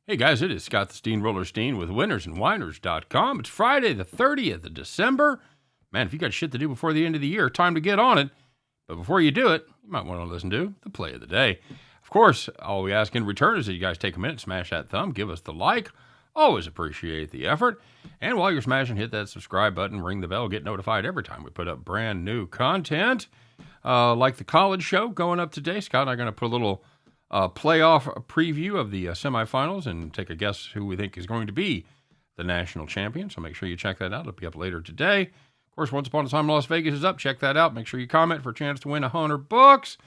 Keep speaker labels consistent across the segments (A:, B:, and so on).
A: Hey guys, it is Scott the Steamroller Steehn with winnersandwhiners.com. It's Friday the 30th of December. Man, if you got shit to do before the end of the year, time to get on it. But before you do it, you might want to listen to the play of the day. Of course, all we ask in return is that you guys take a minute, smash that thumb, give us the like. Always appreciate the effort. And while you're smashing, hit that subscribe button, ring the bell, get notified every time we put up brand new content. Like the college show going up today, Scott and I are going to put a little playoff preview of the semifinals and take a guess who we think is going to be the national champion. So make sure you check that out. It'll be up later today. Of course, Once Upon a Time in Las Vegas is up. Check that out. Make sure you comment for a chance to win $100.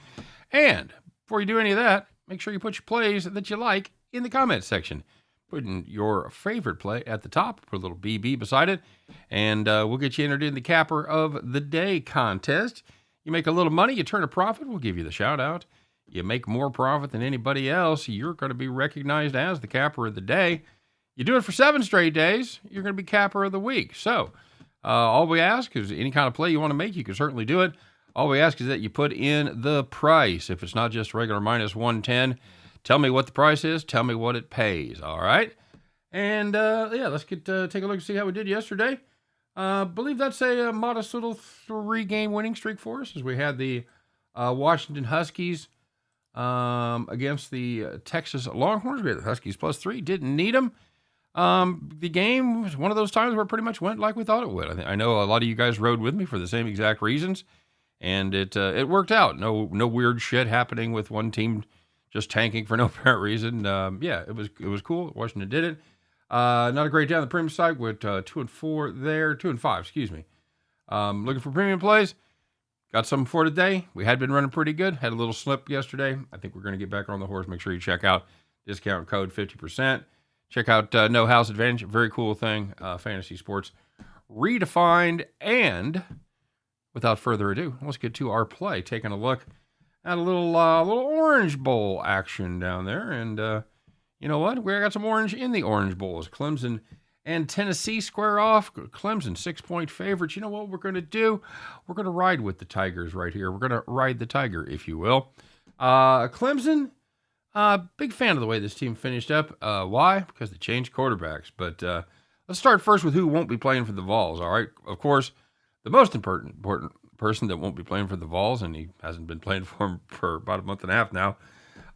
A: And before you do any of that, make sure you put your plays that you like in the comment section. Put in your favorite play at the top. Put a little BB beside it. And we'll get you entered in the Capper of the Day contest. You make a little money, you turn a profit, we'll give you the shout out. You make more profit than anybody else, you're going to be recognized as the Capper of the Day. You do it for 7 straight days, you're going to be Capper of the Week. So, all we ask is any kind of play you want to make, you can certainly do it. All we ask is that you put in the price. If it's not just regular minus 110, tell me what the price is, tell me what it pays, all right? And, let's take a look and see how we did yesterday. I believe that's a modest little 3-game winning streak for us, as we had the Washington Huskies against the Texas Longhorns. We had the Huskies +3, didn't need them. The game was one of those times where it pretty much went like we thought it would. I know a lot of you guys rode with me for the same exact reasons, and it worked out. No weird shit happening with one team just tanking for no apparent reason. It was cool. Washington did it. Not a great day on the premium side with 2-4 there, 2-5, excuse me. Looking for premium plays. Got something for today. We had been running pretty good. Had a little slip yesterday. I think we're going to get back on the horse. Make sure you check out discount code 50%. Check out No House Advantage. Very cool thing. Fantasy sports redefined. And without further ado, let's get to our play. Taking a look at a little Orange Bowl action down there. And you know what? We got some orange in the Orange Bowl as Clemson and Tennessee square off. Clemson 6-point favorites. You know what we're going to do? We're going to ride with the Tigers right here. We're going to ride the Tiger, if you will. Clemson, big fan of the way this team finished up. Why? Because they changed quarterbacks. But let's start first with who won't be playing for the Vols, all right? Of course, the most important person that won't be playing for the Vols, and he hasn't been playing for them for about a month and a half now,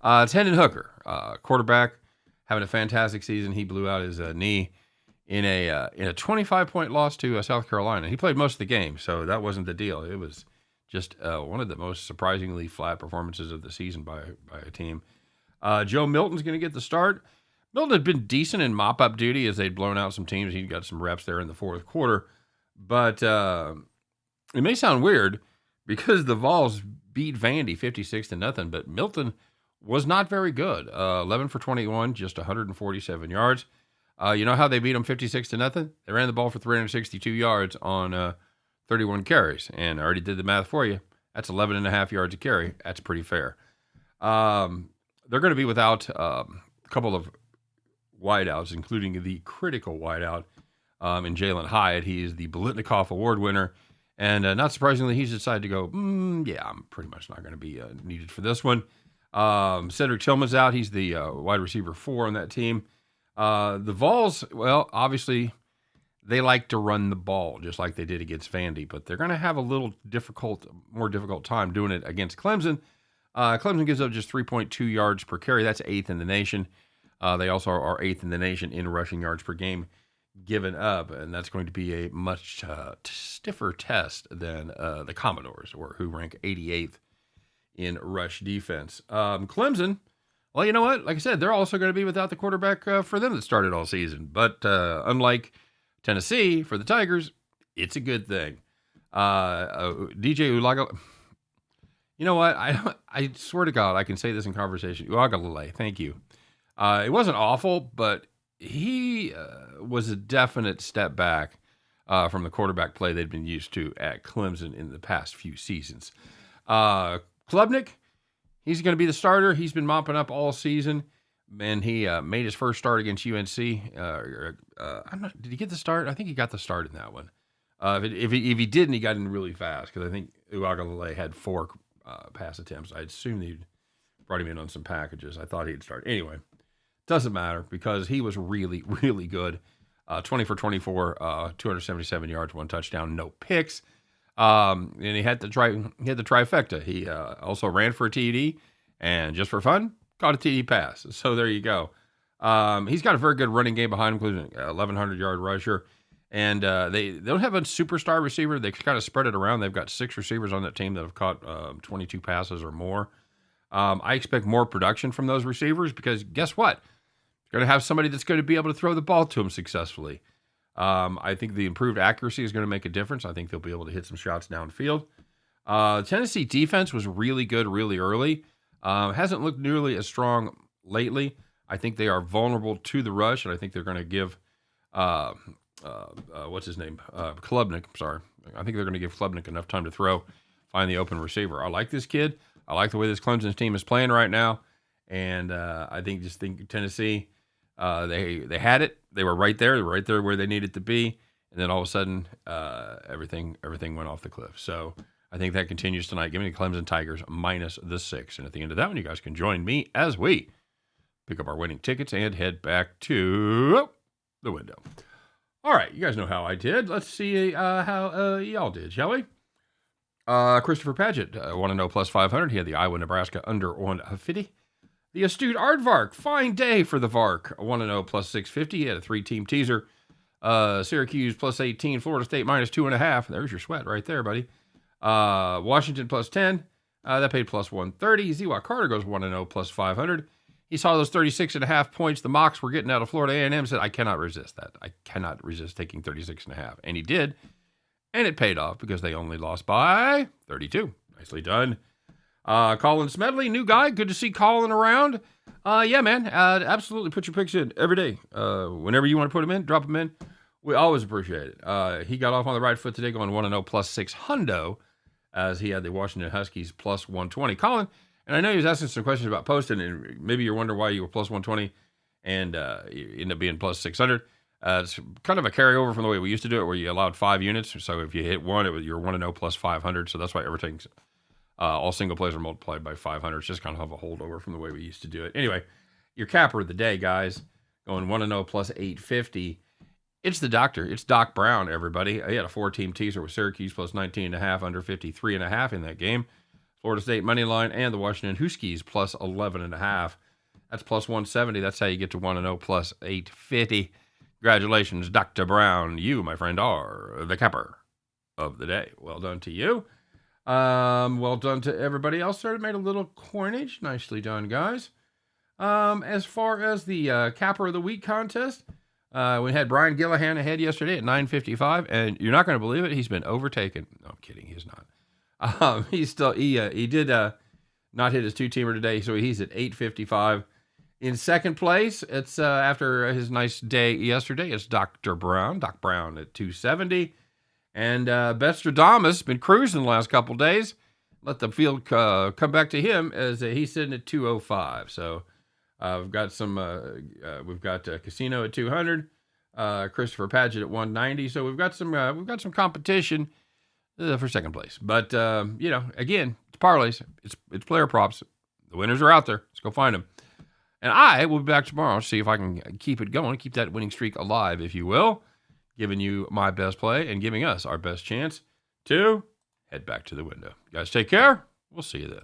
A: it's Hendon Hooker, quarterback, having a fantastic season. He blew out his knee in a 25-point loss to South Carolina. He played most of the game, so that wasn't the deal. It was just one of the most surprisingly flat performances of the season by a team. Joe Milton's going to get the start. Milton had been decent in mop-up duty as they'd blown out some teams. He got some reps there in the fourth quarter. But it may sound weird because the Vols beat Vandy 56-0, but Milton was not very good. 11 for 21, just 147 yards. You know how they beat them 56-0? They ran the ball for 362 yards on 31 carries. And I already did the math for you. That's 11 and a half yards a carry. That's pretty fair. They're going to be without a couple of wideouts, including the critical wideout in Jalen Hyatt. He is the Biletnikoff Award winner. And not surprisingly, he's decided to go, I'm pretty much not going to be needed for this one. Cedric Tillman's out. He's the wide receiver 4 on that team. The Vols, well, obviously, they like to run the ball just like they did against Vandy, but they're going to have a little more difficult time doing it against Clemson. Clemson gives up just 3.2 yards per carry. That's 8th in the nation. They also are 8th in the nation in rushing yards per game given up, and that's going to be a much stiffer test than the Commodores, who rank 88th in rush defense. Clemson, well, you know what? Like I said, they're also going to be without the quarterback for them that started all season. But unlike Tennessee, for the Tigers, it's a good thing. DJ Ulaga, you know what? I swear to God, I can say this in conversation. Uagalele, thank you. It wasn't awful, but he was a definite step back from the quarterback play they'd been used to at Clemson in the past few seasons. Klubnik, he's going to be the starter. He's been mopping up all season, and he made his first start against UNC. Did he get the start? I think he got the start in that one. If he didn't, he got in really fast because I think Uagalele had 4 pass attempts. I assumed he'd brought him in on some packages. I thought he'd start. Anyway, Doesn't matter because he was really, really good. 20 for 24, 277 yards, 1 touchdown, no picks. And he had the trifecta. He also ran for a TD, and just for fun, caught a TD pass. So there you go. He's got a very good running game behind him, including 1,100-yard rusher. And they don't have a superstar receiver. They kind of spread it around. They've got 6 receivers on that team that have caught 22 passes or more. I expect more production from those receivers because guess what? Going to have somebody that's going to be able to throw the ball to him successfully. I think the improved accuracy is going to make a difference. I think they'll be able to hit some shots downfield. Tennessee defense was really good really early. Hasn't looked nearly as strong lately. I think they are vulnerable to the rush, and I think they're going to give what's his name? Klubnik. Sorry. I think they're going to give Klubnik enough time to throw, find the open receiver. I like this kid. I like the way this Clemson team is playing right now. And I think Tennessee, they had it. They were right there. They were right there where they needed to be. And then all of a sudden, everything went off the cliff. So I think that continues tonight. Give me the Clemson Tigers minus the 6. And at the end of that one, you guys can join me as we pick up our winning tickets and head back to the window. All right, you guys know how I did. Let's see how y'all did, shall we? Christopher Paget, 1-0 plus 500. He had the Iowa, Nebraska under 150. The astute Aardvark, fine day for the Vark, 1-0 plus 650. He had a 3-team teaser. Syracuse plus 18, Florida State minus 2.5. There's your sweat right there, buddy. Washington plus 10. That paid plus 130. Ziwa Carter goes 1-0 plus 500. He saw those 36.5 points the mocks were getting out of Florida A&M, said, I cannot resist that. I cannot resist taking 36.5. And he did. And it paid off because they only lost by 32. Nicely done. Colin Smedley, new guy. Good to see Colin around. Yeah, man. Absolutely put your picks in every day. Whenever you want to put them in, drop them in. We always appreciate it. He got off on the right foot today going 1-0 plus 6 hundo as he had the Washington Huskies plus 120. Colin, and I know he was asking some questions about posting, and maybe you're wondering why you were plus 120 and you end up being plus 600. It's kind of a carryover from the way we used to do it where you allowed 5 units. So if you hit one, you're 1-0 plus 500. So that's why everything's all single plays are multiplied by 500. It's just kind of a holdover from the way we used to do it. Anyway, your capper of the day, guys, going 1-0 plus 850. It's the doctor. It's Doc Brown, everybody. He had a 4-team teaser with Syracuse plus 19.5, under 53.5 in that game. Florida State money line and the Washington Huskies plus 11.5. That's plus 170. That's how you get to 1-0 plus 850. Congratulations, Dr. Brown. You, my friend, are the capper of the day. Well done to you. Well done to everybody else there that made a little coinage. Nicely done, guys. As far as the capper of the week contest, we had Brian Gillihan ahead yesterday at 9:55, and you're not going to believe it. He's been overtaken. No, I'm kidding. He's not. He did not hit his 2-teamer today, so he's at 8:55. In second place, it's after his nice day yesterday, it's Dr. Brown. Doc Brown at 270. And Bestradamus been cruising the last couple days. Let the field come back to him as he's sitting at 205. So we've got Casino at 200, Christopher Paget at 190. So we've got some competition for second place. But again, it's parlays, it's player props. The winners are out there. Let's go find them. And I will be back tomorrow to see if I can keep it going, keep that winning streak alive, if you will, giving you my best play and giving us our best chance to head back to the window. You guys take care. We'll see you then.